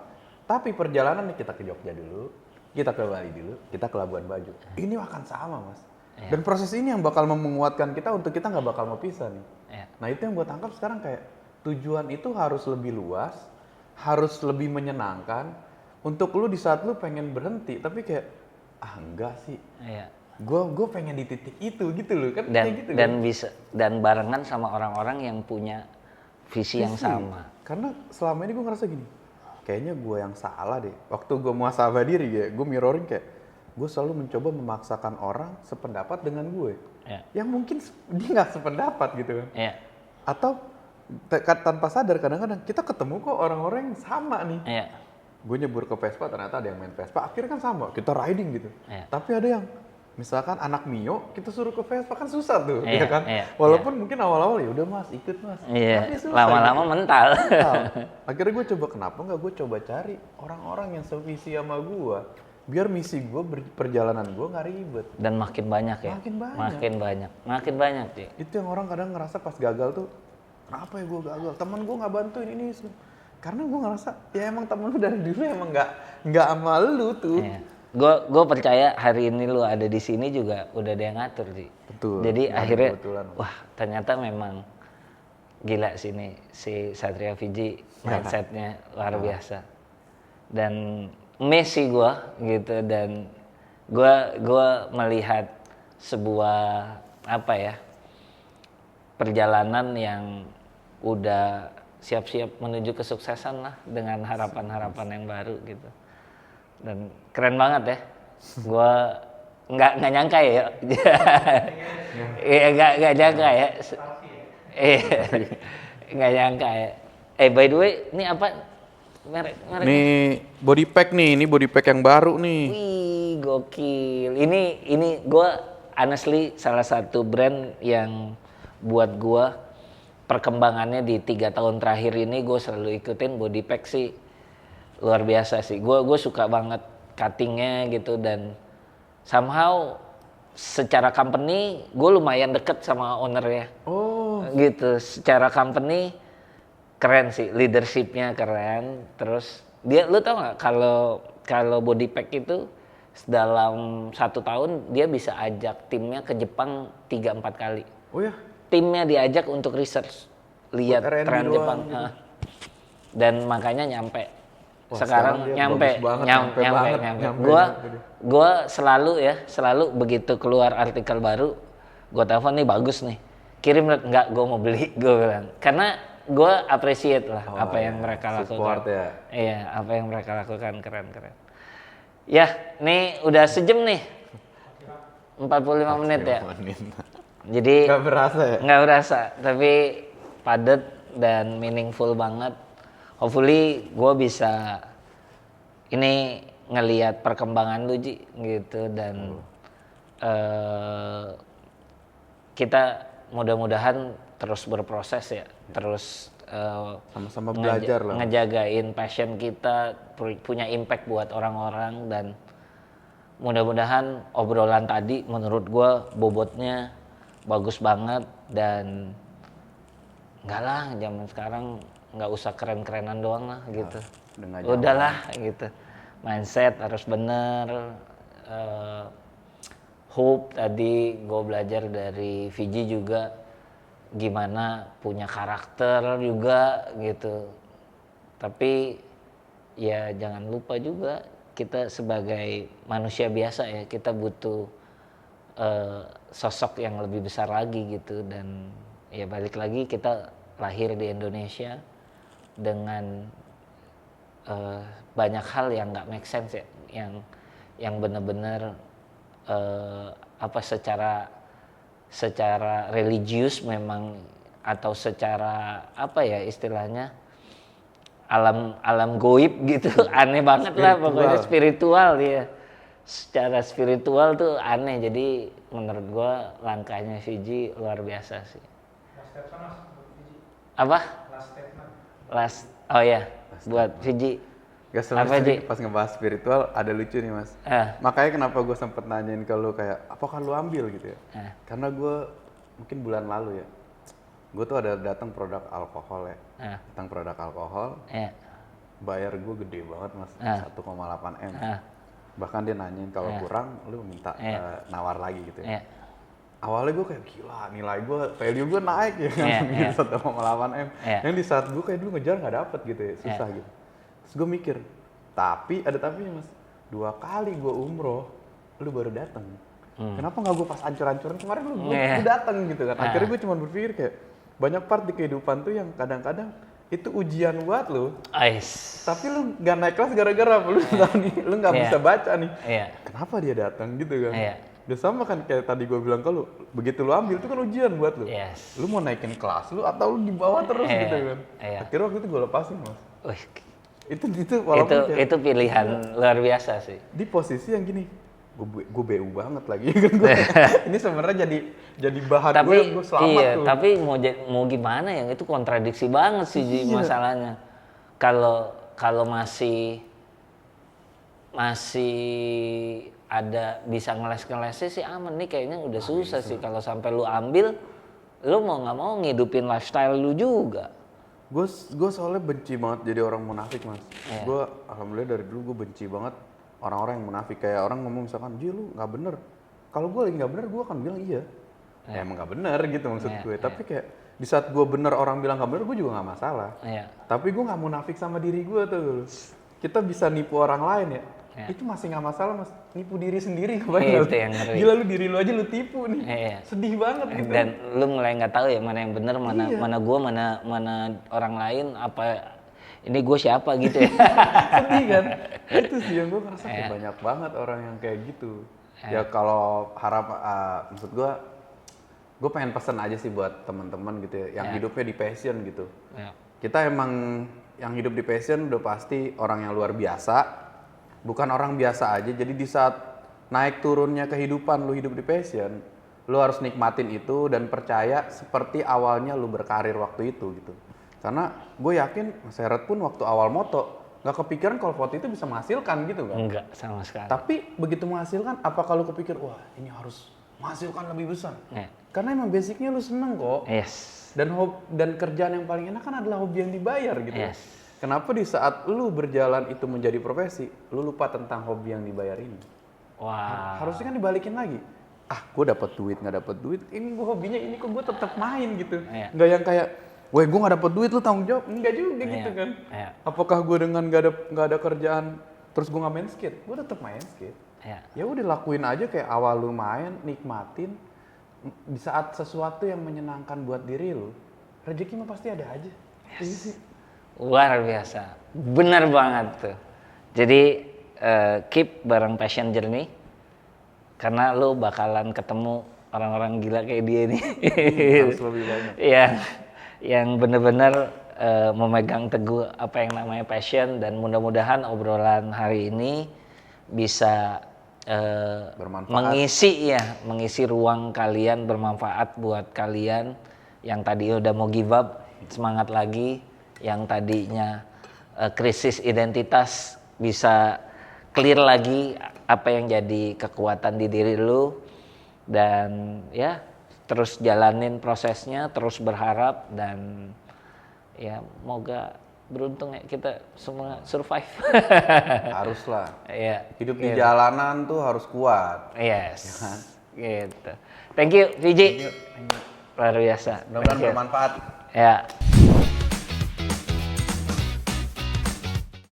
Tapi perjalanan nih kita ke Jogja dulu, kita ke Bali dulu, kita ke Labuan Bajo. Ini akan sama mas. Ya. Dan proses ini yang bakal menguatkan kita untuk kita nggak bakal mau pisah nih. Ya. Nah itu yang gue tangkap sekarang kayak tujuan itu harus lebih luas, harus lebih menyenangkan. Untuk lu di saat lu pengen berhenti, tapi kayak enggak sih. Ya. Gue pengen di titik itu gitu loh kan Dan kayak gitu dan kan. bisa dan barengan sama orang-orang yang punya visi yang sama. Karena selama ini gue ngerasa gini, kayaknya gue yang salah deh. Waktu gue muhasabah diri ya, gue mirroring kayak gue selalu mencoba memaksakan orang sependapat dengan gue. Ya. Yang mungkin dia nggak sependapat gitu kan. Ya. Atau tanpa sadar kadang-kadang kita ketemu kok orang-orang yang sama nih. Ya. Gue nyebur ke Vespa, ternyata ada yang main Vespa, akhirnya kan sama, kita riding gitu. Ya. Tapi ada yang misalkan anak Mio kita suruh ke Vespa kan susah tuh, Iya, ya kan? iya, Walaupun mungkin awal-awal ya udah mas ikut mas, Iya. tapi susah Lama-lama gitu. mental. Akhirnya gue coba kenapa nggak gue coba cari orang-orang yang sevisi sama gue, biar misi gue perjalanan gue nggak ribet. Dan makin banyak ya. Makin banyak. Makin banyak sih. Itu yang orang kadang ngerasa pas gagal tuh, kenapa ya gue gagal? Temen gue nggak bantuin ini. Karena gue ngerasa ya emang temen lu dari dulu emang nggak sama lu tuh. Iya. Gue percaya hari ini lu ada di sini juga udah ada yang ngatur sih. Betul. Jadi Ada akhirnya kebetulan. wah ternyata memang gila sini si Satria Fiji mindsetnya luar biasa. Dan Messi gue gitu dan gue melihat sebuah apa ya perjalanan yang udah siap-siap menuju kesuksesan lah dengan harapan-harapan yang baru gitu. Dan keren banget ya. Gua nggak nyangka ya. Iya nggak nyangka ya. Iya nggak nyangka ya. By the way, ini apa merek? Nih body pack nih, ini body pack yang baru nih. Wih gokil. Ini gua honestly salah satu brand yang buat gua perkembangannya di 3 tahun terakhir ini gue selalu ikutin body pack sih luar biasa sih. Gue suka banget cuttingnya gitu dan somehow secara company gue lumayan deket sama ownernya. Oh. Gitu. Secara company keren sih, leadershipnya keren. Terus dia, lu tau nggak kalau body pack itu dalam 1 tahun dia bisa ajak timnya ke Jepang 3-4 kali. Oh ya. Timnya diajak untuk research, lihat R&D tren doang Jepang, gitu. Dan makanya nyampe. Wah, sekarang dia nyampe. bagus banget, nyampe banget. Gua selalu begitu keluar artikel baru, gua telepon nih bagus nih, kirim nggak, gua mau beli, gua bilang. Karena gua appreciate lah apa yang mereka support lakukan. ya. Iya, apa yang mereka lakukan keren. Ya, nih udah sejam nih, 45 menit ya. Jadi Nggak berasa ya? nggak berasa, tapi padat dan meaningful banget. Hopefully gue bisa ini ngelihat perkembangan lu Ji gitu dan kita mudah-mudahan terus berproses ya, terus sama-sama belajar lah. ngejagain passion kita, punya impact buat orang-orang dan mudah-mudahan obrolan tadi menurut gue bobotnya bagus banget dan enggak lah zaman sekarang nggak usah keren-kerenan doang lah gitu. Udahlah gitu. Mindset harus bener, Hope tadi gue belajar dari Fiji juga gimana punya karakter juga gitu. Tapi ya jangan lupa juga kita sebagai manusia biasa ya, kita butuh sosok yang lebih besar lagi gitu. Dan ya balik lagi kita lahir di Indonesia dengan banyak hal yang nggak make sense ya, yang benar-benar secara religius memang, atau secara apa ya istilahnya, alam goib gitu. Aneh banget lah pokoknya, spiritual ya. Secara spiritual tuh aneh. Jadi menurut gua langkahnya Fiji luar biasa sih. Apa? Oh ya, buat Fiji. Gak selalu pas ngebahas spiritual ada lucu nih mas. Makanya kenapa gue sempet nanyain ke lu kayak apakah lu ambil gitu ya? Karena gue mungkin bulan lalu ya, gue tuh ada datang produk alkohol ya, datang produk alkohol, bayar gue gede banget mas, 1,8 M. Bahkan dia nanyain kalau kurang lu minta nawar lagi gitu ya. Awalnya gue kayak gila, nilai gue, value gue naik ya kan, 1,8 M. Yang di saat gue kayak dulu ngejar nggak dapet gitu ya, susah gitu. Terus gue mikir, tapi ada tapinya mas, 2 kali gue umroh, lu baru datang. Kenapa nggak gue pas ancur-ancuran kemarin lu datang gitu kan? Akhirnya gue cuma berpikir kayak banyak part di kehidupan tuh yang kadang-kadang itu ujian buat lu. Tapi lu nggak naik kelas gara-gara apa? Lu tahu nih, lu nggak bisa baca nih. Kenapa dia datang gitu kan? Udah sama kan kayak tadi gue bilang ke lu, begitu lu ambil itu kan ujian buat lu. Lu mau naikin kelas lu atau lu di bawah terus gitu kan? Akhirnya waktu itu gue lepasin mas. Itu walaupun itu pilihan luar biasa sih. Di posisi yang gini, gue BU banget lagi kan gue. Ini sebenarnya jadi bahan gue yang gue selamat tuh. Tapi mau gimana ya, itu kontradiksi banget sih masalahnya. Kalau masih ada bisa ngeles-ngelesnya sih aman nih, kayaknya udah susah sih kalau sampai lu ambil, lu mau nggak mau ngidupin lifestyle lu juga. Gue soalnya benci banget jadi orang munafik mas. Gue alhamdulillah dari dulu gue benci banget orang-orang yang munafik. Kayak orang ngomong misalkan, Ji lu nggak bener. Kalau gue lagi nggak bener, gue akan bilang iya. Emang nggak bener gitu maksud gue. Tapi kayak di saat gue bener orang bilang nggak bener, gue juga nggak masalah. Tapi gue nggak munafik sama diri gue tuh. Kita bisa nipu orang lain ya. Itu masih nggak masalah mas, nipu diri sendiri kebayang. Gila lu diri lu aja lu tipu nih. Sedih banget gitu. Dan lu mulai nggak tahu ya mana yang benar, mana gua, mana orang lain, apa ini gue siapa gitu ya. Sedih kan. Itu sih yang gue ngerasa kayak banyak banget orang yang kayak gitu. Ya kalau maksud gue pengen pesan aja sih buat teman-teman gitu ya, yang hidupnya di passion gitu. Kita emang yang hidup di passion udah pasti orang yang luar biasa. Bukan orang biasa aja, jadi di saat naik turunnya kehidupan lu hidup di passion, lu harus nikmatin itu dan percaya seperti awalnya lu berkarir waktu itu gitu. Karena gue yakin Mas Heret pun waktu awal moto gak kepikiran kalau foto itu bisa menghasilkan gitu kan? Enggak, sama sekali. Tapi begitu menghasilkan, apa kalau kepikir, wah ini harus menghasilkan lebih besar? Karena emang basicnya lu seneng kok. Dan kerjaan yang paling enak kan adalah hobi yang dibayar gitu. Kenapa di saat lu berjalan itu menjadi profesi, lu lupa tentang hobi yang dibayar ini? Harusnya kan dibalikin lagi. Gue dapat duit, nggak dapat duit, ini gue hobinya ini kok gue tetap main gitu. Nggak yang kayak, weh gue nggak dapat duit lu tanggung jawab, enggak juga gitu kan? Apakah gue dengan nggak ada kerjaan terus gue nggak main skate? Gue tetap main skate. Ya udah lakuin aja kayak awal lu main, nikmatin. Di saat sesuatu yang menyenangkan buat diri lu, rezeki mah pasti ada aja. Luar biasa, benar banget tuh. Jadi keep bareng Passion Journey, karena lu bakalan ketemu orang-orang gila kayak dia nih. Harus lebih banyak. Yang benar-benar memegang teguh apa yang namanya passion, dan mudah-mudahan obrolan hari ini bisa mengisi ruang kalian, bermanfaat buat kalian yang tadi udah mau give up, semangat lagi. Yang tadinya krisis identitas bisa clear lagi apa yang jadi kekuatan di diri lu, dan ya terus jalanin prosesnya, terus berharap, dan ya moga beruntung ya kita semua survive. Haruslah. Hidup di jalanan tuh harus kuat. Ya kan? Gitu. Thank you, Viji. Thank you. Luar biasa. Mudah-mudahan Thank you. bermanfaat. Ya.